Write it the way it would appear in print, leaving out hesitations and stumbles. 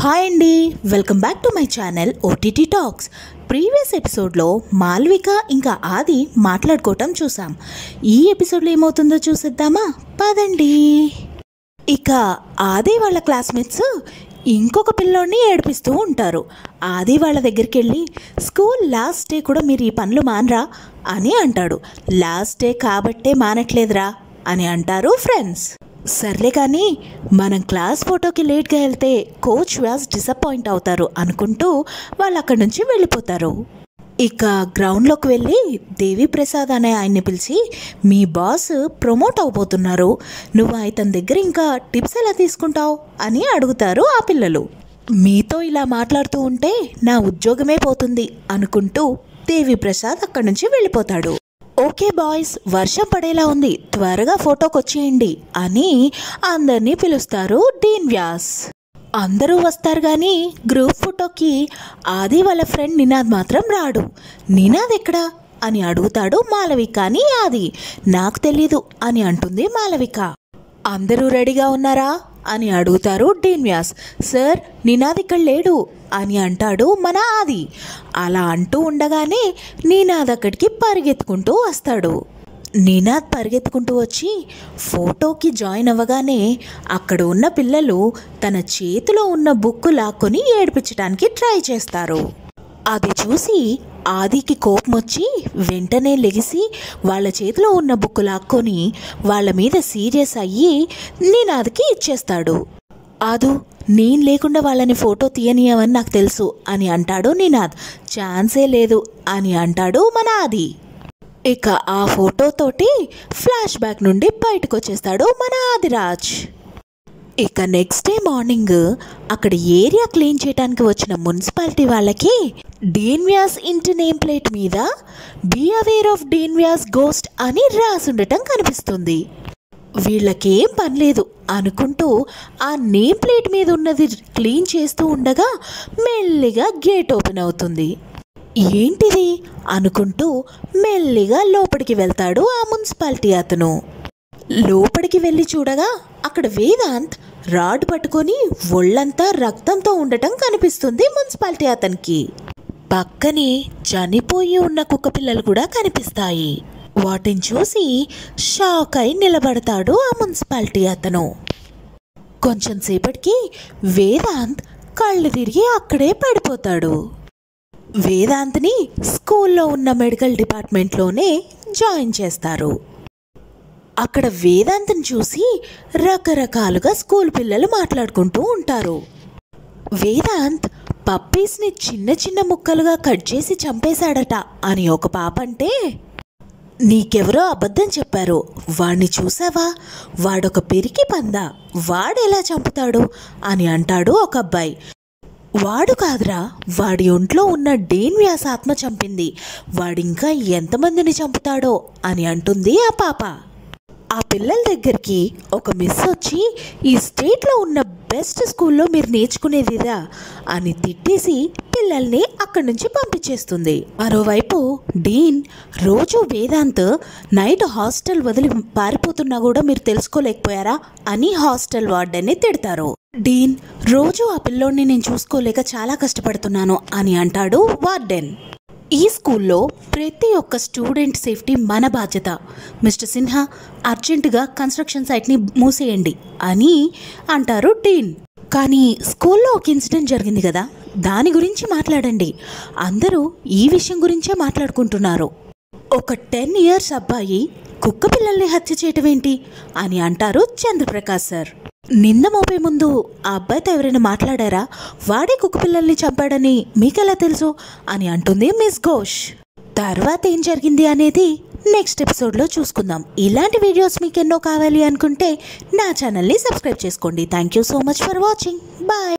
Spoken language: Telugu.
హాయ్ అండి, welcome back to my channel OTT talks. Previous ఎపిసోడ్లో మాల్విక ఇంకా ఆది మాట్లాడుకోవటం చూసాం. ఈ ఎపిసోడ్లో ఏమవుతుందో చూసేద్దామా? పదండి. ఇక ఆది వాళ్ళ క్లాస్మేట్స్ ఇంకొక పిల్లోడిని ఏడిపిస్తూ ఉంటారు. ఆది వాళ్ళ దగ్గరికి వెళ్ళి స్కూల్ లాస్ట్ డే కూడా మీరు ఈ పనులు మానరా అని అంటాడు. లాస్ట్ డే కాబట్టే మానట్లేదురా అని అంటారు ఫ్రెండ్స్. సర్లే కానీ మనం క్లాస్ ఫోటోకి లేట్గా వెళ్తే కోచ్ వ్యాస్ డిసప్పాయింట్ అవుతారు అనుకుంటూ వాళ్ళు అక్కడి నుంచి వెళ్ళిపోతారు. ఇక గ్రౌండ్లోకి వెళ్ళి దేవిప్రసాద్ అనే ఆయన్ని పిలిచి, మీ బాస్ ప్రమోట్ అవబోతున్నారు, నువ్వు అతని దగ్గర ఇంకా టిప్స్ ఎలా తీసుకుంటావు అని అడుగుతారు ఆ పిల్లలు. మీతో ఇలా మాట్లాడుతూ ఉంటే నా ఉద్యోగమే పోతుంది అనుకుంటూ దేవిప్రసాద్ అక్కడి నుంచి వెళ్ళిపోతాడు. ఓకే బాయ్స్, వర్షం పడేలా ఉంది, త్వరగా ఫోటోకి వచ్చేయండి అని అందరినీ పిలుస్తారు డీన్ వ్యాస్. అందరూ వస్తారు కానీ గ్రూప్ ఫోటోకి ఆది వాళ్ళ ఫ్రెండ్ నినాద్ మాత్రం రాడు. నినాద్ ఎక్కడా అని అడుగుతాడు మాలవిక. అని ఆది నాకు తెలీదు అని అంటుంది మాలవిక. అందరూ రెడీగా ఉన్నారా అని అడుగుతారు డీన్ వ్యాస్. సార్, నినాద్ ఇక్కడ లేడు అని అంటాడు మన ఆది. అలా అంటూ ఉండగానే నినాద్ అక్కడికి పరిగెత్తుకుంటూ వస్తాడు. నినాద్ పరిగెత్తుకుంటూ వచ్చి ఫోటోకి జాయిన్ అవ్వగానే అక్కడ ఉన్న పిల్లలు తన చేతిలో ఉన్న బుక్ లాక్కొని ఏడిపించడానికి ట్రై చేస్తారు. అది చూసి ఆదికి కోపం వచ్చి వెంటనే లెగిసి వాళ్ళ చేతిలో ఉన్న బుక్ లాక్కొని వాళ్ళ మీద సీరియస్ అయ్యి నినాద్కి ఇచ్చేస్తాడు. ఆదు, నేను లేకుండా వాళ్ళని ఫోటో తీయనీయమని నాకు తెలుసు అని అంటాడు నినాద్. ఛాన్సే లేదు అని అంటాడు మన ఆది. ఇక ఆ ఫోటోతోటి ఫ్లాష్ బ్యాక్ నుండి బయటకు వచ్చేస్తాడు మన ఆదిరాజ్. ఇక నెక్స్ట్ డే మార్నింగ్ అక్కడ ఏరియా క్లీన్ చేయడానికి వచ్చిన మున్సిపాలిటీ వాళ్ళకి డీన్ వ్యాస్ ఇంటి నేమ్ ప్లేట్ మీద be aware of Dean Vyas ghost అని రాసుండటం కనిపిస్తుంది. వీళ్ళకేం పనిలేదు అనుకుంటూ ఆ నేమ్ ప్లేట్ మీద ఉన్నది క్లీన్ చేస్తూ ఉండగా మెల్లిగా గేట్ ఓపెన్ అవుతుంది. ఏంటిది అనుకుంటూ మెల్లిగా లోపలికి వెళ్తాడు ఆ మున్సిపాలిటీ అతను. లోపలికి వెళ్ళి చూడగా అక్కడ వేదాంత్ రాడ్ పట్టుకొని ఒళ్ళంతా రక్తంతో ఉండటం కనిపిస్తుంది మున్సిపాలిటీ అతనికి. పక్కనే చనిపోయి ఉన్న కుక్క పిల్లలు కూడా కనిపిస్తాయి. వాటిని చూసి షాక్ అయి నిలబడతాడు ఆ మున్సిపాలిటీ అతను. కొంచెం సేపటికి వేదాంత్ కళ్ళు తిరిగి అక్కడే పడిపోతాడు. వేదాంత్ని స్కూల్లో ఉన్న మెడికల్ డిపార్ట్మెంట్లోనే జాయిన్ చేస్తారు. అక్కడ వేదాంత్ని చూసి రకరకాలుగా స్కూల్ పిల్లలు మాట్లాడుకుంటూ ఉంటారు. వేదాంత్ పప్పీస్ని చిన్న చిన్న ముక్కలుగా కట్ చేసి చంపేశాడట అని ఒక పాప అంటే, నీకెవరో అబద్ధం చెప్పారు, వాడిని చూసావా, వాడొక పిరికి పందా, వాడెలా చంపుతాడు అని అంటాడు ఒక అబ్బాయి. వాడు కాదురా, వాడి ఒంట్లో ఉన్న డీన్ వ్యాస్ ఆత్మ చంపింది, వాడింకా ఎంతమందిని చంపుతాడో అని అంటుంది ఆ పాప. ఆ పిల్లల దగ్గరికి ఒక మిస్ వచ్చి, ఈ స్టేట్లో ఉన్న బెస్ట్ స్కూల్లో మీరు నేర్చుకునేదిరా అని తిట్టేసి పిల్లల్ని అక్కడి నుంచి పంపించేస్తుంది. మరోవైపు డీన్ రోజు వేదాంత్ నైట్ హాస్టల్ వదిలి పారిపోతున్నా కూడా మీరు తెలుసుకోలేకపోయారా అని హాస్టల్ వార్డెన్ని తిడతారు. డీన్, రోజు ఆ పిల్లోడిని నేను చూసుకోలేక చాలా కష్టపడుతున్నాను అని అంటాడు వార్డెన్. ఈ స్కూల్లో ప్రతి ఒక్క స్టూడెంట్ సేఫ్టీ మన బాధ్యత. మిస్టర్ సిన్హా, అర్జెంటుగా కన్స్ట్రక్షన్ సైట్ని మూసేయండి అని అంటారు డీన్. కానీ స్కూల్లో ఒక ఇన్సిడెంట్ జరిగింది కదా, దాని గురించి మాట్లాడండి. అందరూ ఈ విషయం గురించే మాట్లాడుకుంటున్నారు. ఒక 10 years అబ్బాయి కుక్క పిల్లల్ని హత్య చేయటం ఏంటి అని అంటారు చంద్రప్రకాష్ సార్. నింద మోపే ముందు ఆ అబ్బాయితో ఎవరైనా మాట్లాడారా, వాడే కుక్క పిల్లల్ని చంపాడని మీకెలా తెలుసు అని అంటుంది మిస్ ఘోష్. తర్వాత ఏం జరిగింది అనేది నెక్స్ట్ ఎపిసోడ్లో చూసుకుందాం. ఇలాంటి వీడియోస్ మీకు ఎన్నో కావాలి అనుకుంటే నా ఛానల్ని సబ్స్క్రైబ్ చేసుకోండి. Thank you so much for watching. Bye.